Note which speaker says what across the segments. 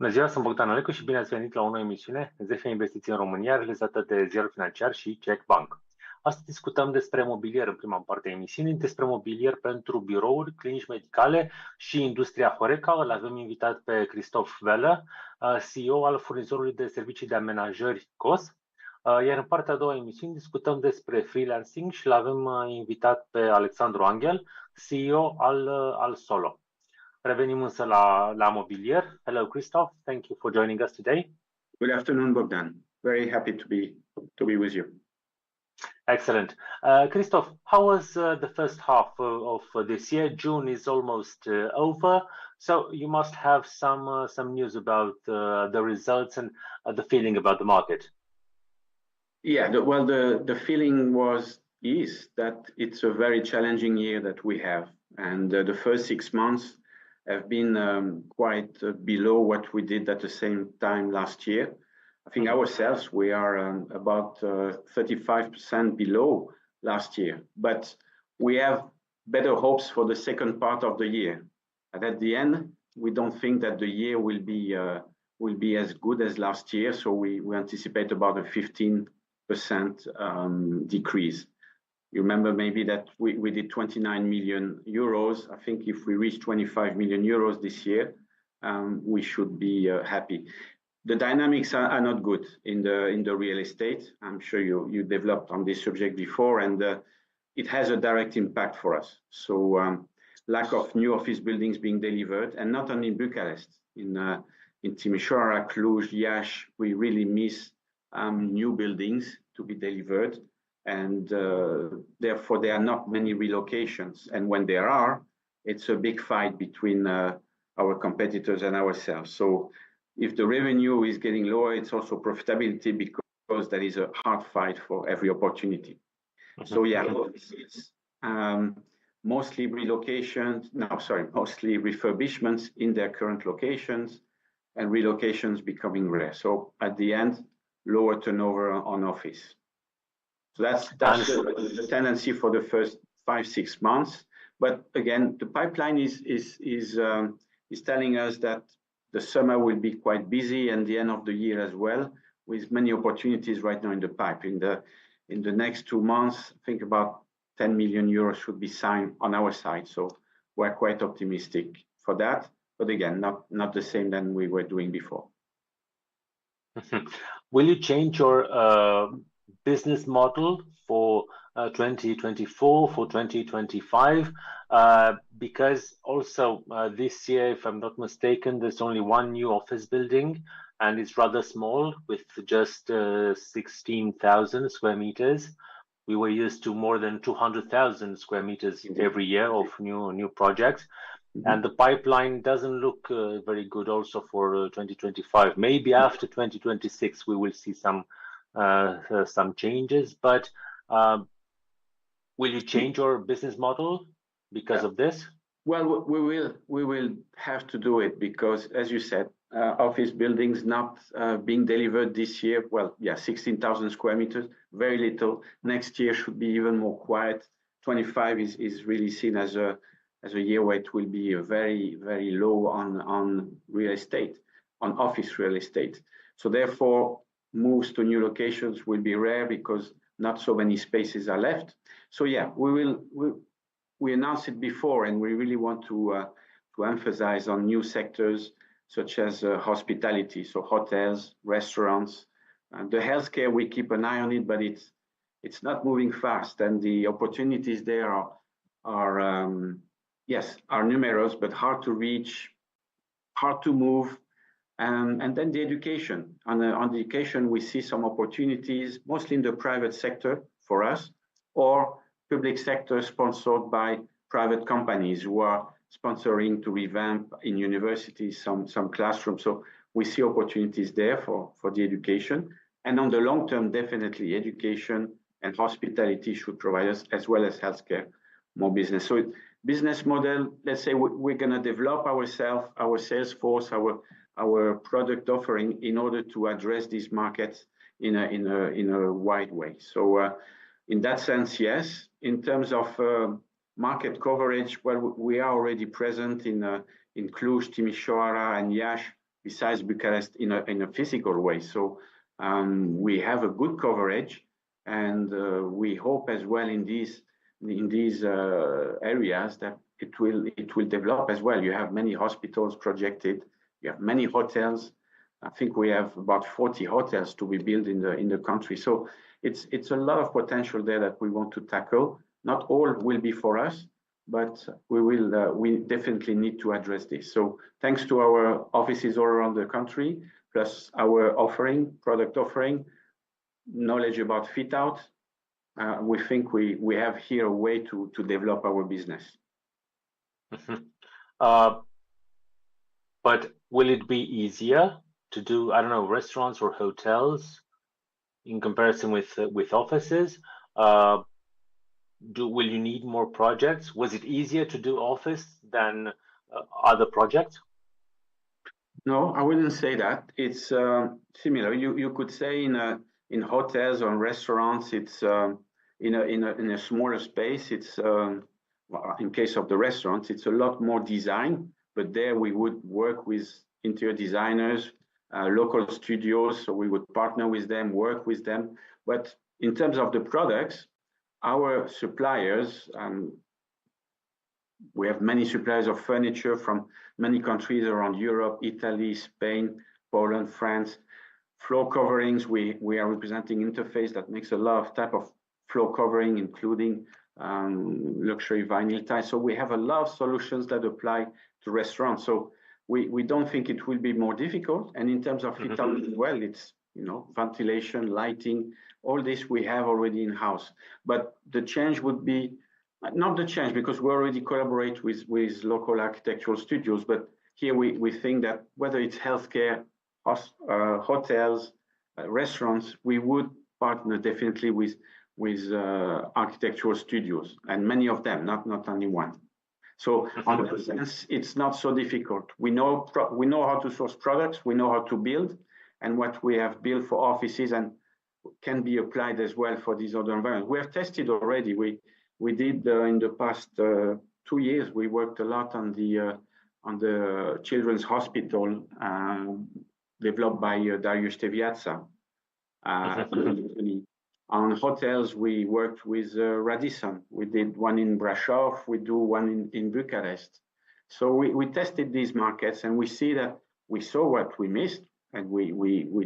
Speaker 1: Bună ziua, sunt Bogdan Alecu și bine ați venit la o nouă emisiune 10 investiții în România, realizată de Ziarul Financiar și CEC Bank. Astăzi discutăm despre mobilier în prima parte a emisiunii, despre mobilier pentru birouri, clinici medicale și industria Horeca. Îl avem invitat pe Christophe Weller, CEO al furnizorului de servicii de amenajări COS. Iar în partea a doua a emisiunii discutăm despre freelancing și îl avem invitat pe Alexandru Angel, CEO al Solo. Revenim însă la mobilier. Hello, Christophe. Thank you for joining us today.
Speaker 2: Good afternoon, Bogdan. Very happy to be with you.
Speaker 1: Excellent. Christophe, how was the first half of this year? June is almost over, so you must have some news about the results and the feeling about the market.
Speaker 2: Yeah, the feeling is that it's a very challenging year that we have, and the first 6 months have been quite below what we did at the same time last year. I think ourselves, we are about 35% below last year, but we have better hopes for the second part of the year. And at the end, we don't think that the year will be as good as last year, so we anticipate about a 15% decrease. You remember maybe that we did 29 million euros. I think if we reach 25 million euros this year, we should be happy. The dynamics are not good in the real estate. I'm sure you developed on this subject before, and it has a direct impact for us. So lack of new office buildings being delivered, and not only in Bucharest, in Timișoara, Cluj, Iași, we really miss new buildings to be delivered. And therefore there are not many relocations, and when there are, it's a big fight between our competitors and ourselves. So if the revenue is getting lower, it's also profitability, because there is a hard fight for every opportunity. So yeah, it's mostly mostly refurbishments in their current locations, and relocations becoming rare. So at the end, lower turnover on office. So that's the tendency for the first 5-6 months. But again, the pipeline is telling us that the summer will be quite busy, and the end of the year as well, with many opportunities right now in the pipe. In the next 2 months, I think about 10 million euros should be signed on our side. So we're quite optimistic for that. But again, not the same than we were doing before.
Speaker 1: Will you change your business model for 2024, for 2025? Because also this year, if I'm not mistaken, there's only one new office building, and it's rather small, with just 16,000 square meters. We were used to more than 200,000 square meters every year of new projects. And the pipeline doesn't look very good also for 2025. Maybe after 2026 we will see some changes, but will you change your business model because of this?
Speaker 2: Well, we will have to do it, because as you said, office buildings not being delivered this year. Well, yeah, 16,000 square meters, very little. Next year should be even more quiet. 25 is really seen as a year where it will be very, very low on real estate, on office real estate. So therefore, moves to new locations will be rare, because not so many spaces are left. So yeah, we announced it before, and we really want to emphasize on new sectors such as hospitality, so hotels, restaurants, and the healthcare. We keep an eye on it, but it's not moving fast, and the opportunities there are numerous, but hard to reach, hard to move. And then the education. On the education, we see some opportunities, mostly in the private sector for us, or public sector sponsored by private companies who are sponsoring to revamp in universities some classrooms. So we see opportunities there for the education. And on the long term, definitely education and hospitality should provide us, as well as healthcare, more business. So business model, let's say we're going to develop ourselves, our sales force, our product offering, in order to address these markets in a wide way. So in that sense, yes. In terms of market coverage, well, we are already present in Cluj, Timișoara, and Iași besides Bucharest in a physical way. So we have a good coverage, and we hope as well in these areas that it will develop as well. You have many hospitals projected. You have many hotels. I think we have about 40 hotels to be built in the country. So it's a lot of potential there that we want to tackle. Not all will be for us, but we definitely need to address this. So thanks to our offices all around the country, plus our product offering, knowledge about fit out, we think we have here a way to develop our business.
Speaker 1: But will it be easier to do, I don't know, restaurants or hotels in comparison with offices? Will you need more projects? Was it easier to do office than other projects?
Speaker 2: No, I wouldn't say that. It's similar. You could say in hotels or restaurants, it's in a smaller space. It's in case of the restaurants, it's a lot more design. But there we would work with interior designers, local studios. So we would partner with them, work with them. But in terms of the products, our suppliers, we have many suppliers of furniture from many countries around Europe, Italy, Spain, Poland, France. Floor coverings, we are representing Interface that makes a lot of type of floor covering, including luxury vinyl tile. So we have a lot of solutions that apply to restaurants. So we don't think it will be more difficult. And in terms of fit out as well, it's ventilation, lighting, all this we have already in-house. But the change would be not the change, because we already collaborate with local architectural studios. But here we think that whether it's healthcare, hotels, restaurants, we would partner definitely with architectural studios, and many of them, not only one. So on that sense, it's not so difficult. We know how to source products, we know how to build, and what we have built for offices and can be applied as well for these other environments. We have tested already. We did in the past 2 years. We worked a lot on the children's hospital developed by Dariusz Teviața. On hotels, we worked with Radisson. We did one in Brașov. We do one in Bucharest. So we tested these markets, and we see that we saw what we missed, and we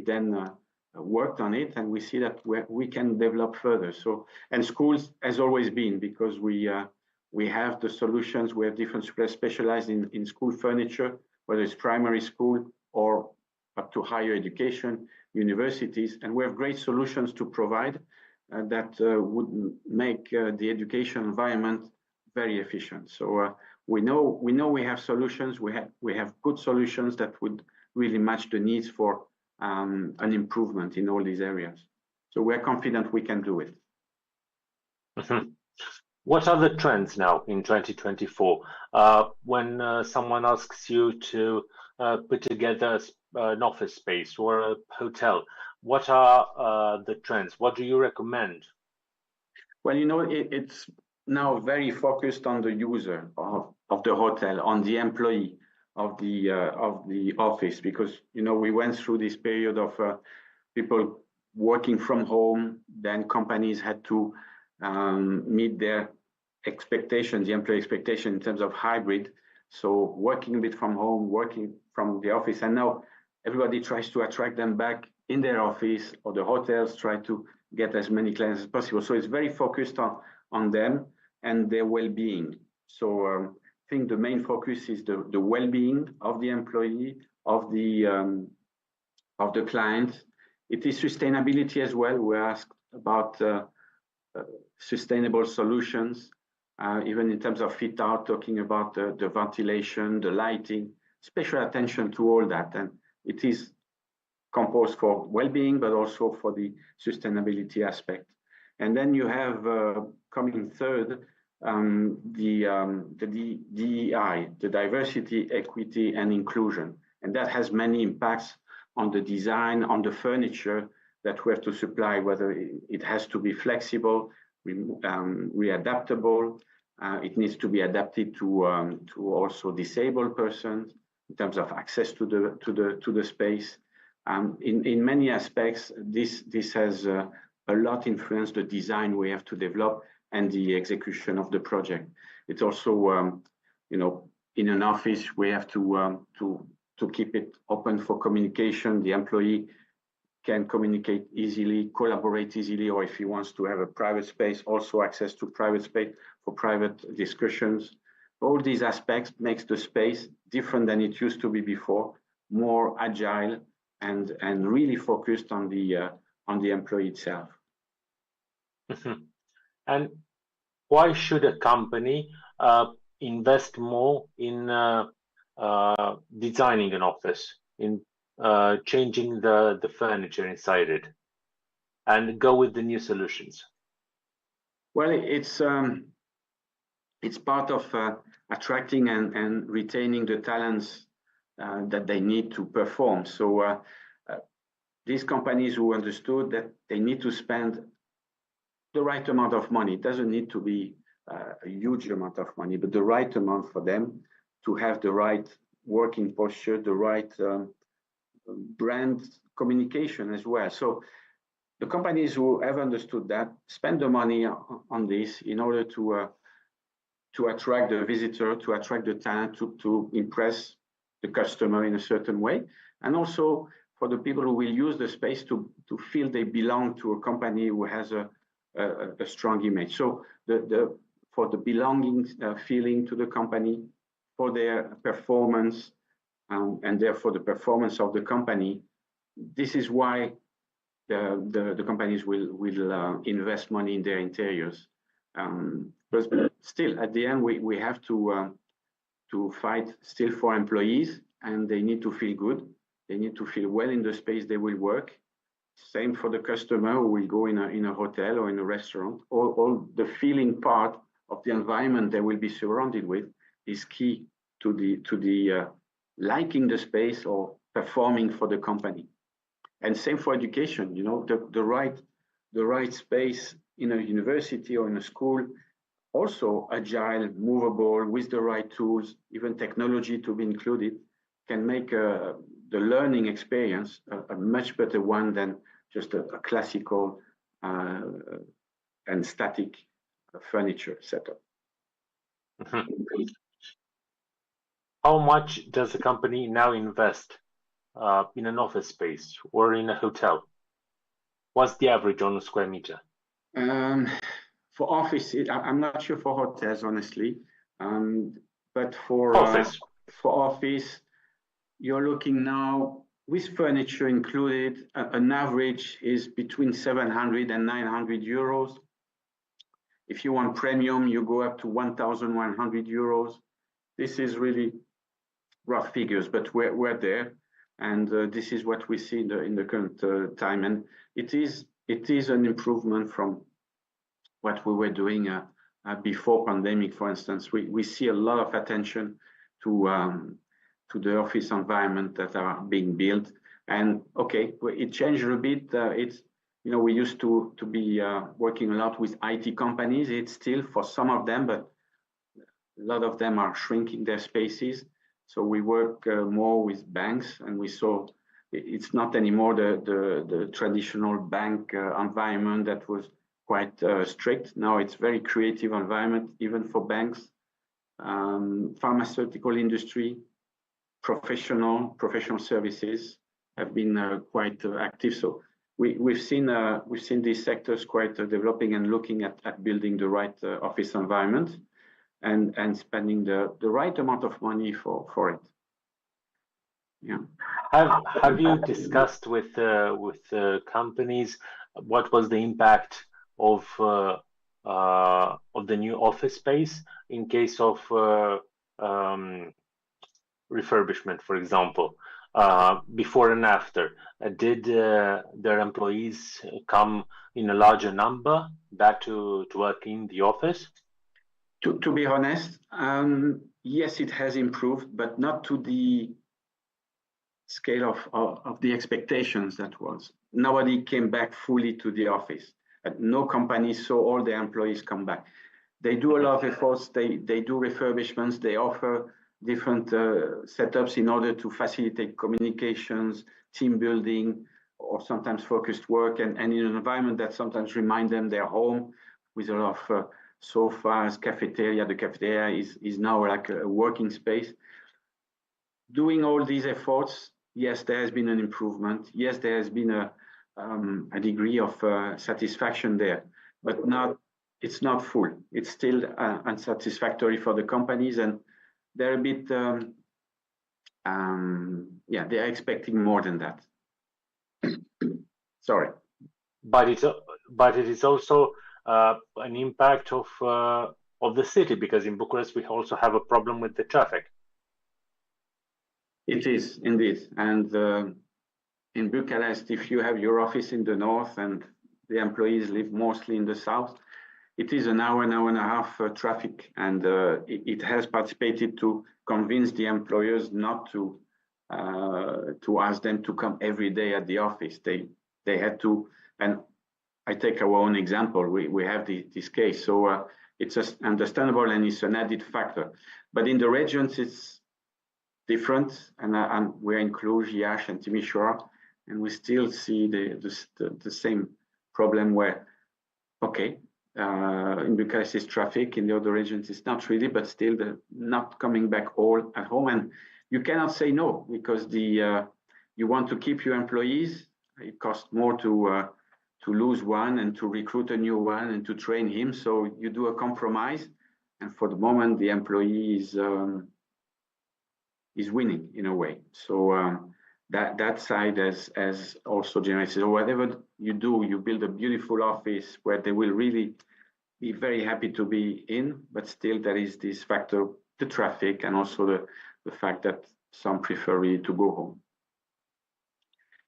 Speaker 2: then worked on it, and we see that we can develop further. So, and schools has always been, because we have the solutions. We have different suppliers specialized in school furniture, whether it's primary school or up to higher education, universities, and we have great solutions to provide that would make the education environment very efficient. So we know we have solutions. We have good solutions that would really match the needs for an improvement in all these areas. So we're confident we can do it.
Speaker 1: What are the trends now in 2024? When someone asks you to put together an office space or a hotel, what are the trends? What do you recommend?
Speaker 2: Well, it's now very focused on the user of the hotel, on the employee of the office, because we went through this period of people working from home. Then companies had to meet their expectations, the employee expectation in terms of hybrid. So working a bit from home, working from the office, and now everybody tries to attract them back in their office, or the hotels try to get as many clients as possible. So it's very focused on them and their well-being. So I think the main focus is the well-being of the employee, of the client. It is sustainability as well. We asked about sustainable solutions, even in terms of fit out, talking about the ventilation, the lighting, special attention to all that. And it is composed for well-being, but also for the sustainability aspect. And then you have coming third, the DEI, the diversity, equity, and inclusion. And that has many impacts on the design, on the furniture that we have to supply, whether it has to be flexible, readaptable. It needs to be adapted to also disabled persons, in terms of access to the space. In many aspects, this has a lot influenced the design we have to develop and the execution of the project. It's also, in an office we have to keep it open for communication. The employee can communicate easily, collaborate easily, or if he wants to have a private space, also access to private space for private discussions. All these aspects makes the space different than it used to be before, more agile and really focused on the employee itself.
Speaker 1: Mm-hmm. And why should a company invest more in designing an office, in changing the furniture inside it, and go with the new solutions?
Speaker 2: Well, it's part of attracting and retaining the talents that they need to perform. So these companies who understood that they need to spend the right amount of money, it doesn't need to be a huge amount of money, but the right amount for them to have the right working posture, the right brand communication as well. So the companies who have understood that spend the money on this in order to attract the visitor, to attract the talent, to impress the customer in a certain way, and also for the people who will use the space to feel they belong to a company who has a strong image. So for the belonging feeling to the company, for their performance, and therefore the performance of the company, this is why the companies will invest money in their interiors. But still, at the end, we have to fight still for employees, and they need to feel good. They need to feel well in the space they will work. Same for the customer who will go in a hotel or in a restaurant. All the feeling part of the environment they will be surrounded with is key to the liking the space or performing for the company. And same for education. The right space in a university or in a school, also agile, movable, with the right tools, even technology to be included, can make the learning experience a much better one than just a classical and static furniture setup.
Speaker 1: Mm-hmm. How much does the company now invest in an office space or in a hotel? What's the average on a square meter?
Speaker 2: For office, I'm not sure for hotels, honestly, but for office, you're looking now with furniture included. An average is between 700 and 900 euros. If you want premium, you go up to 1,100 euros. This is really rough figures, but we're there, and this is what we see in the current time, and it is an improvement from what we were doing before pandemic. For instance, we see a lot of attention to the office environment that are being built, and okay, it changed a bit. We used to be working a lot with IT companies. It's still for some of them, but a lot of them are shrinking their spaces. So we work more with banks, and we saw it's not anymore the traditional bank environment that was quite strict. Now it's very creative environment, even for banks, pharmaceutical industry, professional services have been quite active. So we've seen these sectors quite developing and looking at building the right office environment and spending the right amount of money for it. Yeah.
Speaker 1: Have you discussed with companies what was the impact of the new office space in case of refurbishment, for example, before and after? Did their employees come in a larger number back to work in the office?
Speaker 2: To be honest, yes, it has improved, but not to the scale of the expectations that was. Nobody came back fully to the office. No company saw all their employees come back. They do a lot of efforts. They do refurbishments. They offer different setups in order to facilitate communications, team building, or sometimes focused work, and in an environment that sometimes remind them they're home, with a lot of sofas, cafeteria. The cafeteria is now like a working space. Doing all these efforts, yes, there has been an improvement. Yes, there has been a degree of satisfaction there, but it's not full. It's still unsatisfactory for the companies, and they're a bit, they're expecting more than that. Sorry.
Speaker 1: But it is also an impact of the city, because in Bucharest we also have a problem with the traffic.
Speaker 2: It is indeed, and in Bucharest, if you have your office in the north and the employees live mostly in the south, it is an hour and a half traffic, and it has participated to convince the employers not to ask them to come every day at the office. They had to, and I take our own example. We have this case, so it's understandable, and it's an added factor. But in the regions, it's different, and we're in Cluj, Iași, and Timișoara, and we still see the same problem where, okay, in Bucharest is traffic, in the other regions it's not really, but still they're not coming back all at home, and you cannot say no, because you want to keep your employees. It costs more to lose one and to recruit a new one and to train him, so you do a compromise, and for the moment the employee is winning in a way. So that side has also generated. So whatever you do, you build a beautiful office where they will really be very happy to be in, but still there is this factor, the traffic, and also the fact that some prefer really to go home.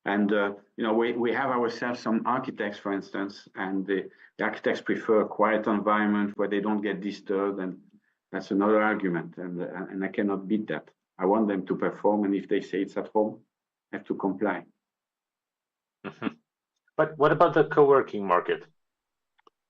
Speaker 2: And we have ourselves some architects, for instance, and the architects prefer a quiet environment where they don't get disturbed, and that's another argument, and I cannot beat that. I want them to perform, and if they say it's at home, I have to comply.
Speaker 1: Mm-hmm. But what about the co-working market?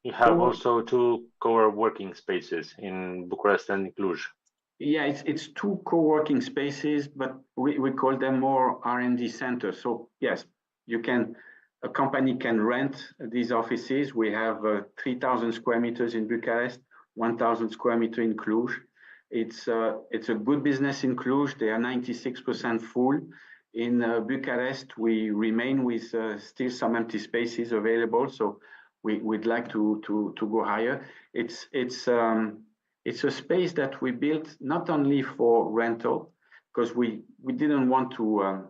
Speaker 1: You have also two co-working spaces in Bucharest and Cluj.
Speaker 2: Yeah, it's two co-working spaces, but we call them more R&D centers. So yes, a company can rent these offices. We have 3,000 square meters in Bucharest, 1,000 square meters in Cluj. It's a good business in Cluj. They are 96% full. In Bucharest, we remain with still some empty spaces available. So we'd like to go higher. It's a space that we built not only for rental, because we didn't want to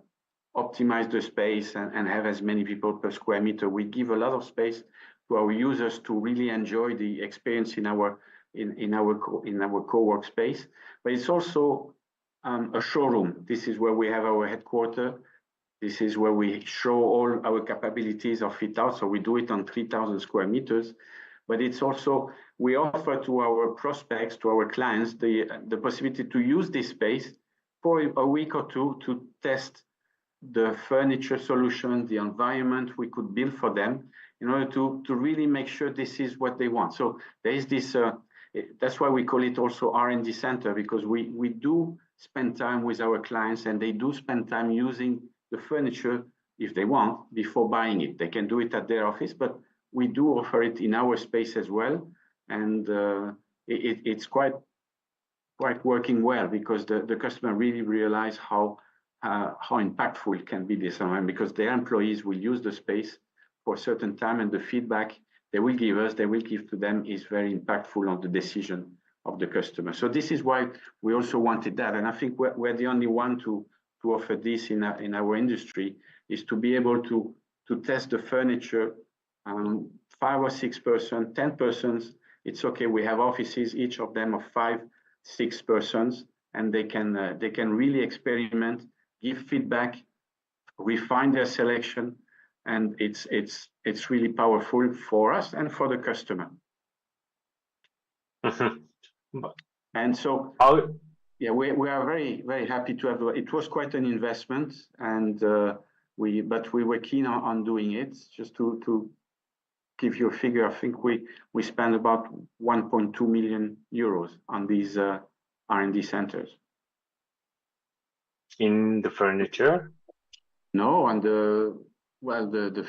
Speaker 2: optimize the space and have as many people per square meter. We give a lot of space to our users to really enjoy the experience in our co-work space. But it's also a showroom. This is where we have our headquarters. This is where we show all our capabilities of fit out. So we do it on 3,000 square meters. But it's also, we offer to our prospects, to our clients, the possibility to use this space for a week or two to test the furniture solution, the environment we could build for them, in order to really make sure this is what they want. So there is this, that's why we call it also R&D center, because we do spend time with our clients, and they do spend time using the furniture if they want before buying it. They can do it at their office, but we do offer it in our space as well, and it's quite working well, because the customer really realize how impactful can be this environment, because their employees will use the space for a certain time, and the feedback they will give to them is very impactful on the decision of the customer. So this is why we also wanted that, and I think we're the only one to offer this in our industry, is to be able to test the furniture. 5 or 6 persons, 10 persons, it's okay. We have offices, each of them of 5, 6 persons, and they can really experiment, give feedback, refine their selection, and it's really powerful for us and for the customer.
Speaker 1: Mm-hmm.
Speaker 2: And so, yeah, we are very, very happy to have. It was quite an investment, and but we were keen on doing it. Just to give you a figure, I think we spent about 1.2 million euros on these R&D centers.
Speaker 1: in the furniture?
Speaker 2: No, and the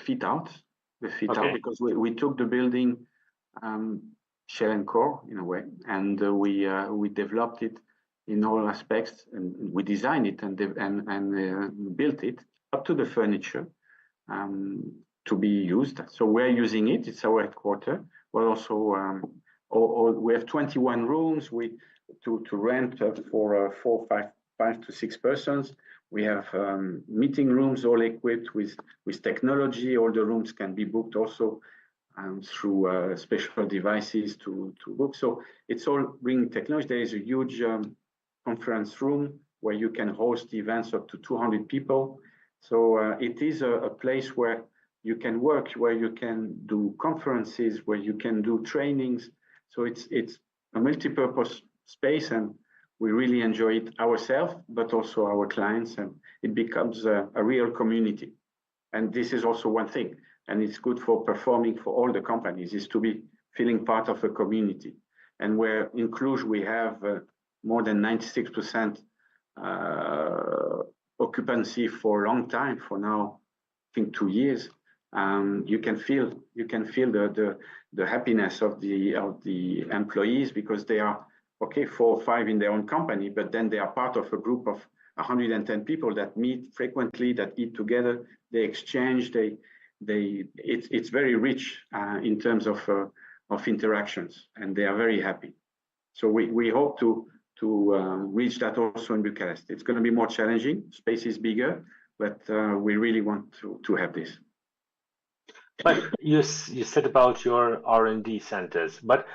Speaker 2: fit out,
Speaker 1: Okay.
Speaker 2: because we took the building shell and core in a way, and we developed it in all aspects, and we designed it and built it up to the furniture to be used. So we're using it. It's our headquarters. But also we have 21 rooms to rent for 5 to 6 persons. We have meeting rooms all equipped with technology. All the rooms can be booked also through special devices to book. So it's all bringing technology. There is a huge conference room where you can host events up to 200 people. So it is a place where you can work, where you can do conferences, where you can do trainings. So it's a multi-purpose space, and we really enjoy it ourselves, but also our clients, and it becomes a real community. And this is also one thing, and it's good for performing for all the companies, is to be feeling part of a community. And where in Cluj we have more than 96% occupancy for a long time, for now, I think 2 years. You can feel the happiness of the employees, because they are 4 or 5 in their own company, but then they are part of a group of 110 people that meet frequently, that eat together, they exchange, it's very rich in terms of interactions, and they are very happy. So we hope to reach that also in Bucharest. It's going to be more challenging. Space is bigger, but we really want to have this.
Speaker 1: But you said about your R&D centers, but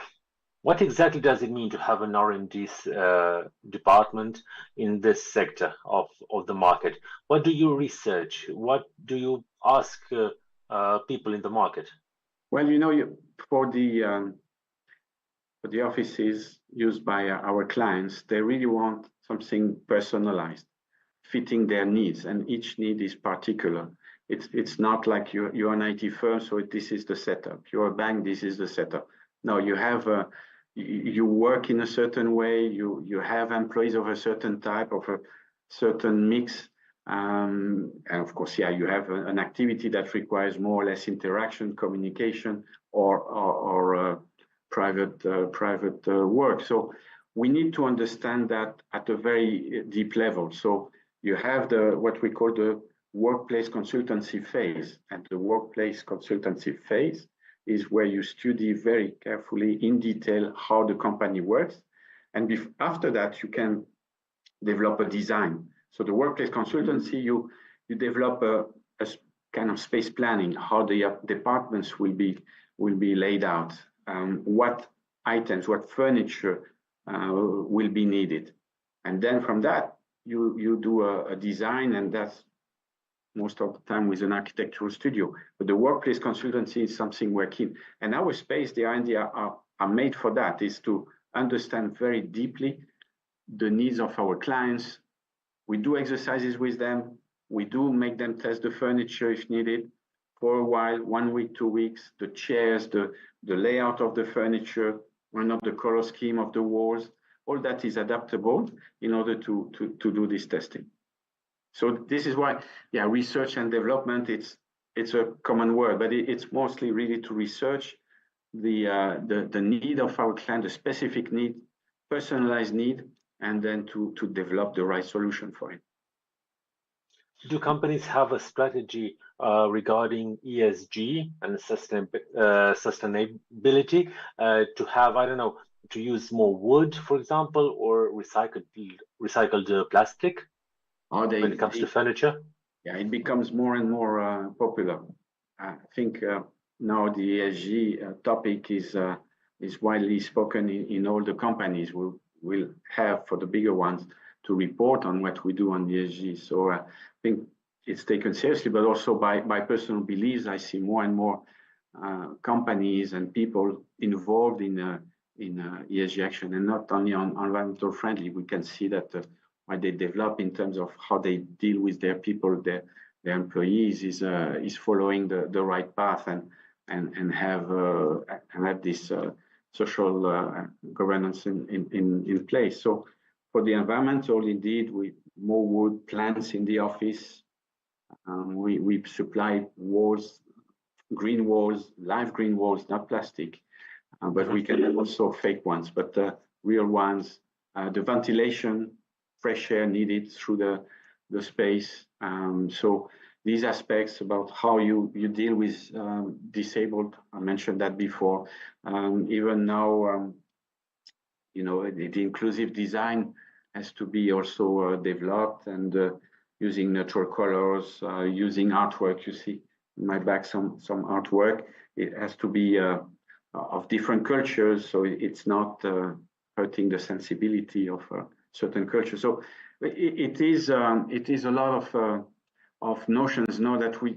Speaker 1: what exactly does it mean to have an R&D department in this sector of the market? What do you research? What do you ask people in the market?
Speaker 2: Well, for the offices used by our clients, they really want something personalized, fitting their needs, and each need is particular. It's not like you're an IT firm, so this is the setup. You're a bank, this is the setup. No, you work in a certain way. You have employees of a certain type, of a certain mix, and of course, you have an activity that requires more or less interaction, communication, or private work. So we need to understand that at a very deep level. So you have what we call the workplace consultancy phase, and the workplace consultancy phase is where you study very carefully in detail how the company works, and after that you can develop a design. So the workplace consultancy, you develop a kind of space planning, how the departments will be laid out, what items, what furniture will be needed, and then from that you do a design, and that's most of the time with an architectural studio. But the workplace consultancy is something we're keen. And our space, the R&D are made for that, is to understand very deeply the needs of our clients. We do exercises with them. We do make them test the furniture if needed for a while, 1 week, 2 weeks, the chairs, the layout of the furniture, one of the color scheme of the walls. All that is adaptable in order to do this testing. So this is why, research and development, it's a common word, but it's mostly really to research the need of our client, the specific need, personalized need, and then to develop the right solution for it.
Speaker 1: Do companies have a strategy regarding ESG and sustainability to have, I don't know, to use more wood, for example, or recycled plastic? When it comes to furniture?
Speaker 2: Yeah, it becomes more and more popular. I think now the ESG topic is widely spoken in all the companies. We'll have, for the bigger ones, to report on what we do on ESG. So I think it's taken seriously, but also by personal beliefs, I see more and more companies and people involved in ESG action, and not only on environmental friendly. We can see that what they develop in terms of how they deal with their people, their employees, is following the right path and have this social governance in place. So For the environmental, indeed, we more wood, plants in the office. We supply walls, green walls, live green walls, not plastic, but we can also fake ones, but real ones. The ventilation, fresh air needed through the space. So these aspects about how you deal with disabled, I mentioned that before. Even now, you know, the inclusive design has to be also developed, and using natural colors, using artwork. You see in my back some artwork. It has to be of different cultures, so it's not hurting the sensibility of certain cultures. So it is a lot of notions now that we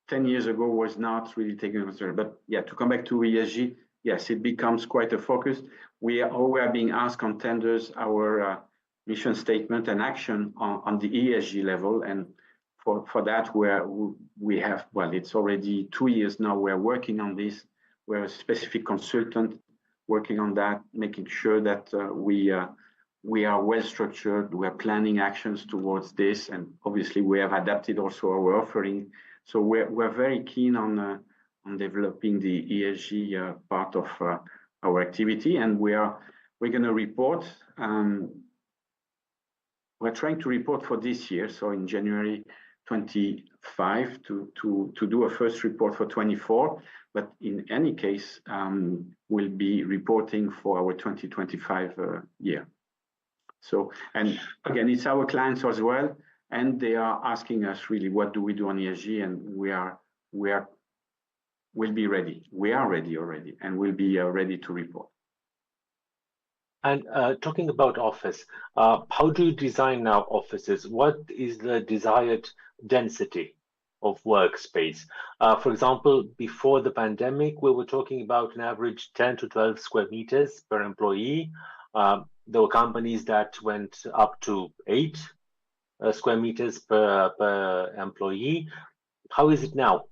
Speaker 2: 10 years ago was not really taken consideration. But yeah, to come back to ESG, yes, it becomes quite a focus. We are being asked on tenders our mission statement and action on the ESG level, and for that we have, well, it's already 2 years now we're working on this. We're a specific consultant working on that, making sure that we are well structured. We're planning actions towards this, and obviously we have adapted also our offering. So we're very keen on developing the ESG part of our activity, and we're going to report. We're trying to report for this year, so in January 25 to do a first report for 24. But in any case, we'll be reporting for our 2025 year. So, and again, it's our clients as well, and they are asking us really, what do we do on ESG? And we'll be ready. We are ready already, and we'll be ready to report.
Speaker 1: And talking about office, how do you design now offices? What is the desired density of workspace? For example, before the pandemic, we were talking about an average 10 to 12 square meters per employee. There were companies that went up to 8 square meters per employee. How is it now?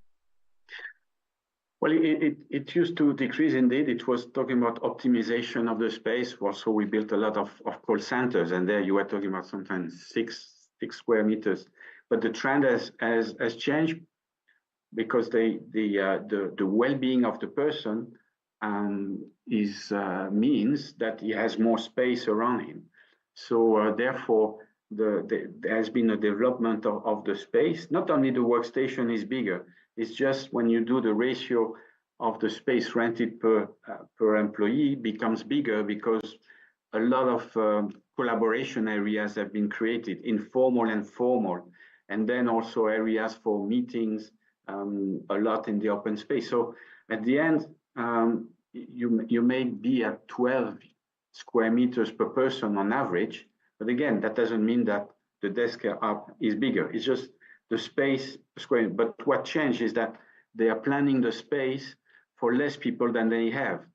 Speaker 2: Well, it used to decrease indeed. It was talking about optimization of the space. Also, we built a lot of call centers, and there you were talking about sometimes 6 square meters. But the trend has changed, because the well-being of the person means that he has more space around him. So therefore, there has been a development of the space. Not only the workstation is bigger, it's just when you do the ratio of the space rented per employee becomes bigger, because a lot of collaboration areas have been created, informal and formal, and then also areas for meetings, a lot in the open space. So at the end, you may be at 12 square meters per person on average, but again, that doesn't mean that the desk is bigger. It's just the space square. But what changed is that they are planning the space for less people than they have.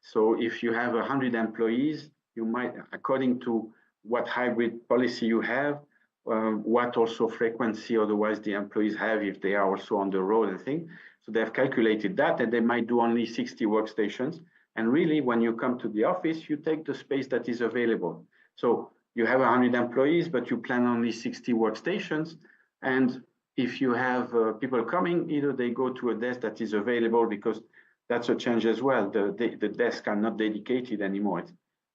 Speaker 2: So if you have 100 employees, you might, according to what hybrid policy you have, what also frequency otherwise the employees have if they are also on the road and things. So they've calculated that, and they might do only 60 workstations. And really, when you come to the office, you take the space that is available. So you have 100 employees, but you plan only 60 workstations. And if you have people coming, either they go to a desk that is available, because that's a change as well. The desks are not dedicated anymore.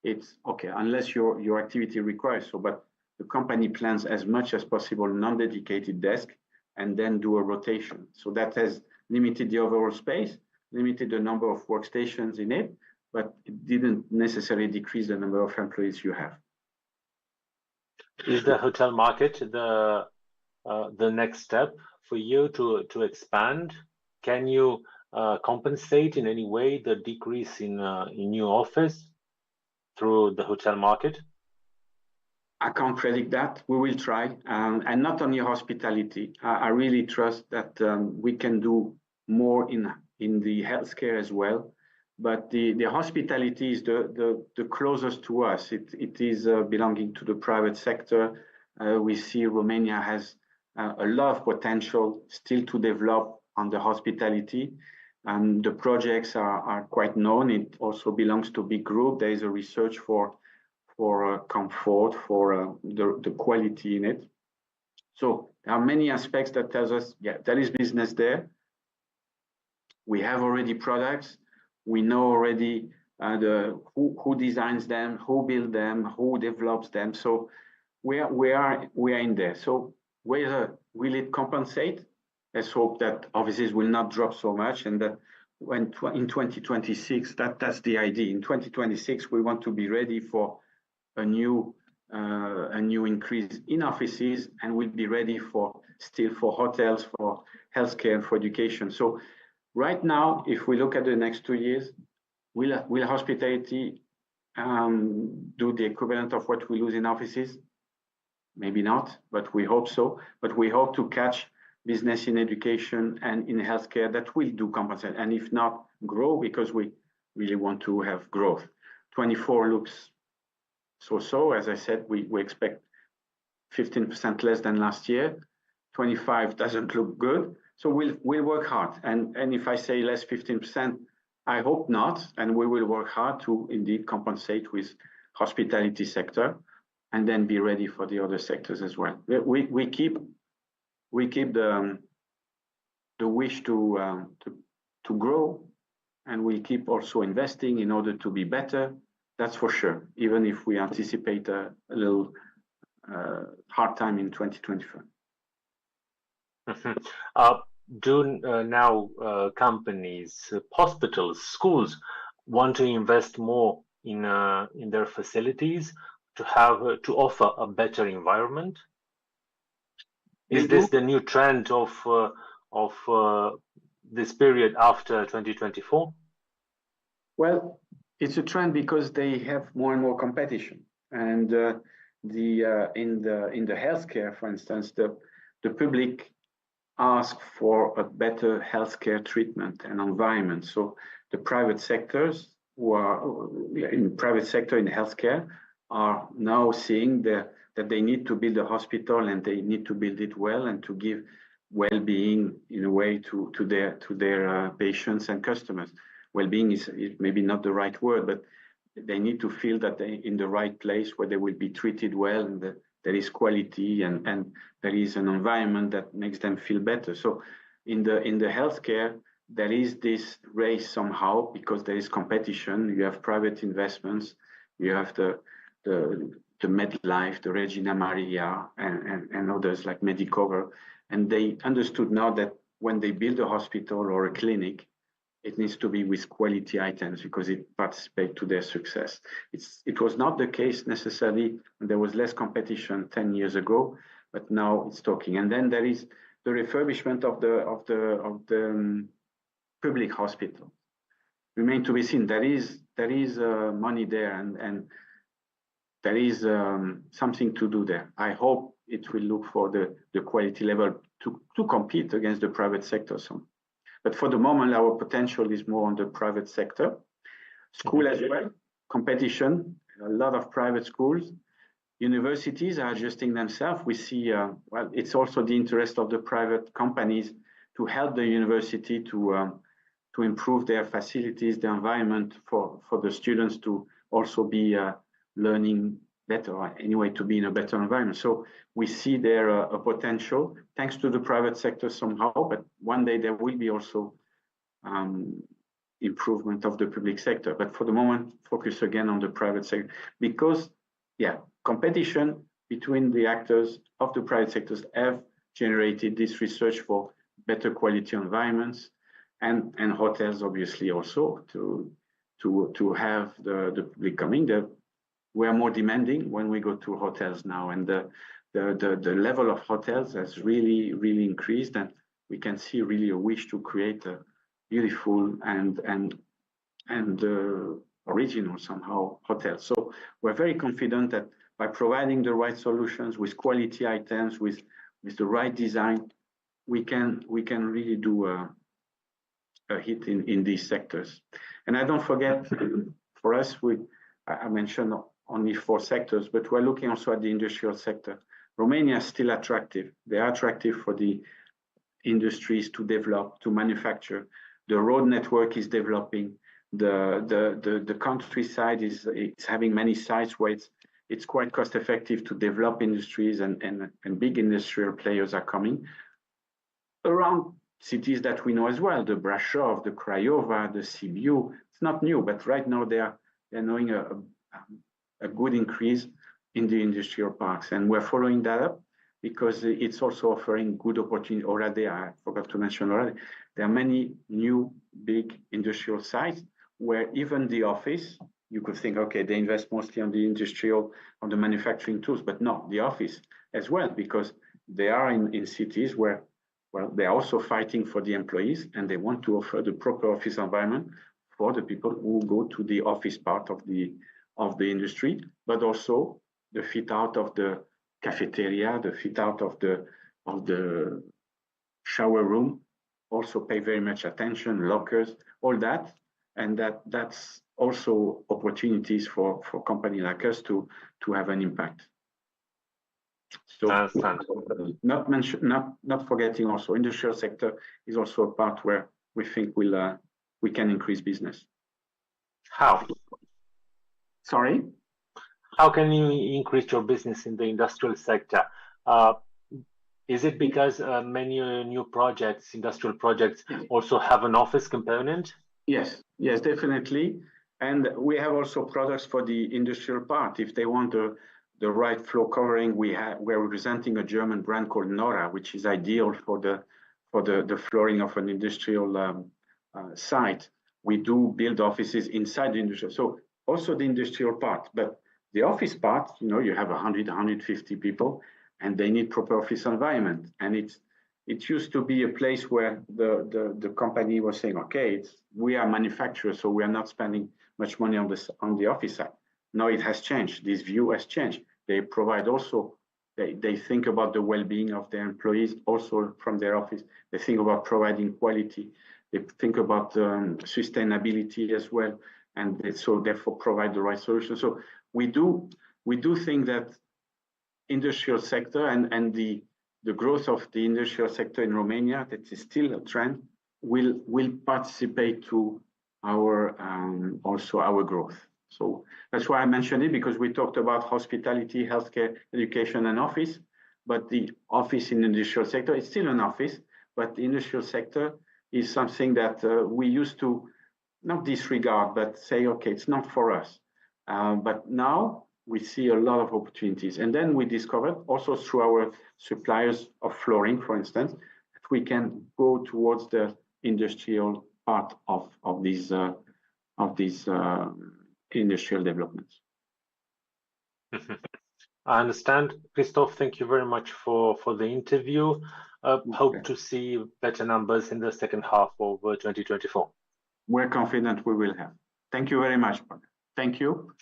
Speaker 2: It's okay, unless your activity requires so, but the company plans as much as possible non-dedicated desk, and then do a rotation. So that has limited the overall space, limited the number of workstations in it, but it didn't necessarily decrease the number of employees you have.
Speaker 1: Is the hotel market the next step for you to expand? Can you compensate in any way the decrease in new office through the hotel market?
Speaker 2: I can't predict that. We will try, and not only hospitality. I really trust that we can do more in the healthcare as well. But the hospitality is the closest to us. It is belonging to the private sector. We see Romania has a lot of potential still to develop on the hospitality. The projects are quite known. It also belongs to big group. There is a research for comfort, for the quality in it. So there are many aspects that tells us, yeah, there is business there. We have already products. We know already who designs them, who builds them, who develops them. So we are in there. So whether will it compensate? Let's hope that offices will not drop so much, and that in 2026, that's the idea. In 2026, we want to be ready for a new increase in offices, and we'll be ready for hotels, for healthcare, for education. So right now, if we look at the next 2 years, will hospitality do the equivalent of what we lose in offices? Maybe not, but we hope so. But we hope to catch business in education and in healthcare that will do compensate, and if not, grow, because we really want to have growth. 24 looks so. As I said, we expect 15% less than last year. 25 doesn't look good, so we'll work hard. And if I say less 15%, I hope not, and we will work hard to indeed compensate with hospitality sector, and then be ready for the other sectors as well. We keep the wish to grow, and we keep also investing in order to be better. That's for sure, even if we anticipate a little hard time in 2024.
Speaker 1: Do now companies, hospitals, schools want to invest more in their facilities to offer a better environment? Is this the new trend of this period after 2024?
Speaker 2: Well, it's a trend because they have more and more competition, and in the healthcare, for instance, the public ask for a better healthcare treatment and environment. So the private sectors who are in private sector in healthcare are now seeing that they need to build a hospital, and they need to build it well, and to give well-being in a way to their patients and customers. Well-being is maybe not the right word, but they need to feel that they're in the right place where they will be treated well, and that there is quality, and there is an environment that makes them feel better. So in the healthcare, there is this race somehow, because there is competition. You have private investments, you have the MedLife, the Regina Maria, and others like Medicover, and they understood now that when they build a hospital or a clinic, it needs to be with quality items, because it participates to their success. It was not the case necessarily when there was less competition 10 years ago, but now it's talking. And then there is the refurbishment of the public hospital. Remain to be seen. There is money there, and there is something to do there. I hope it will look for the quality level to compete against the private sector some. But for the moment, our potential is more on the private sector. School as well, competition, a lot of private schools. Universities are adjusting themselves. We see, well, it's also the interest of the private companies to help the university to improve their facilities, the environment for the students to also be learning better, or anyway, to be in a better environment. So we see there a potential thanks to the private sector somehow, but one day there will be also improvement of the public sector. But for the moment, focus again on the private sector, because, yeah, competition between the actors of the private sectors have generated this research for better quality environments, and hotels obviously also to have the public coming. We are more demanding when we go to hotels now, and the level of hotels has really increased, and we can see really a wish to create a beautiful and original somehow hotel. So we're very confident that by providing the right solutions with quality items, with the right design, we can really do a hit in these sectors. And I don't forget, for us, I mentioned only 4 sectors, but we're looking also at the industrial sector. Romania is still attractive. They are attractive for the industries to develop, to manufacture. The road network is developing. The countryside is having many sites where it's quite cost effective to develop industries, and big industrial players are coming around cities that we know as well, the Brasov, the Craiova, the Sibiu. It's not new, but right now they're knowing a good increase in the industrial parks, and we're following that up because it's also offering good opportunity. Already, I forgot to mention already, there are many new big industrial sites where even the office, you could think, okay, they invest mostly on the industrial, on the manufacturing tools, but no, the office as well, because they are in cities where, well, they're also fighting for the employees, and they want to offer the proper office environment for the people who go to the office part of the industry, but also the fit out of the cafeteria, the fit out of the shower room, also pay very much attention, lockers, all that, and that's also opportunities for company like us to have an impact. So not forgetting also industrial sector is also a part where we think we can increase business.
Speaker 1: How?
Speaker 2: Sorry?
Speaker 1: How can you increase your business in the industrial sector? Is it because many new projects, industrial projects, also have an office component?
Speaker 2: Yes, definitely. And we have also products for the industrial part. If they want the right floor covering, we're representing a German brand called Nora, which is ideal for the flooring of an industrial site. We do build offices inside the industrial, so also the industrial part, but the office part, you have 100, 150 people, and they need proper office environment. And it used to be a place where the company was saying, okay, we are manufacturers, so we are not spending much money on the office side. Now it has changed. This view has changed. They provide also, they think about the well-being of their employees also from their office. They think about providing quality. They think about sustainability as well, and so therefore provide the right solution. So we do think that industrial sector and the growth of the industrial sector in Romania, that is still a trend, will participate to our also our growth. So that's why I mentioned it, because we talked about hospitality, healthcare, education, and office. But the office in the industrial sector, it's still an office, but the industrial sector is something that we used to not disregard, but say, okay, it's not for us. But now we see a lot of opportunities. And then we discovered also through our suppliers of flooring, for instance, that we can go towards the industrial part of these industrial developments.
Speaker 1: I understand. Christophe, thank you very much for the interview. Hope to see better numbers in the second half of 2024.
Speaker 2: We're confident we will have. Thank you very much. Thank you,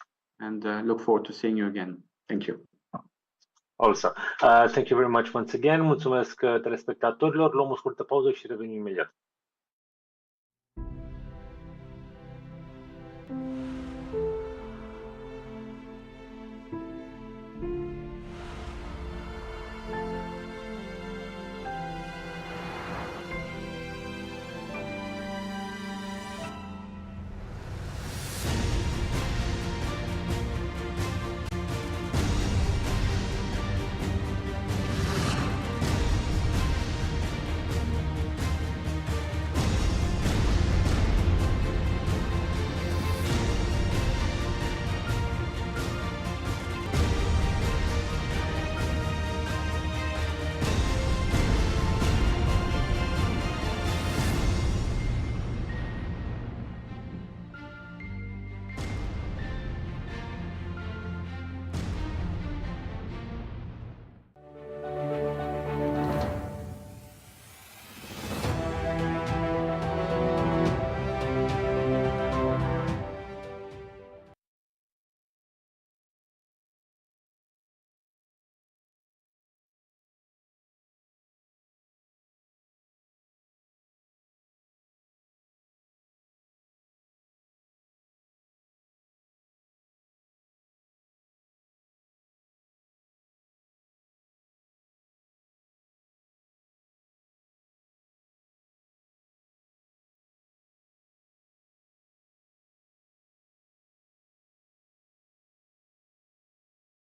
Speaker 2: and look forward to seeing you again. Thank you.
Speaker 1: Also, thank you very much once again. Mulțumesc telespectatorilor. Luăm o scurtă pauză și revenim imediat.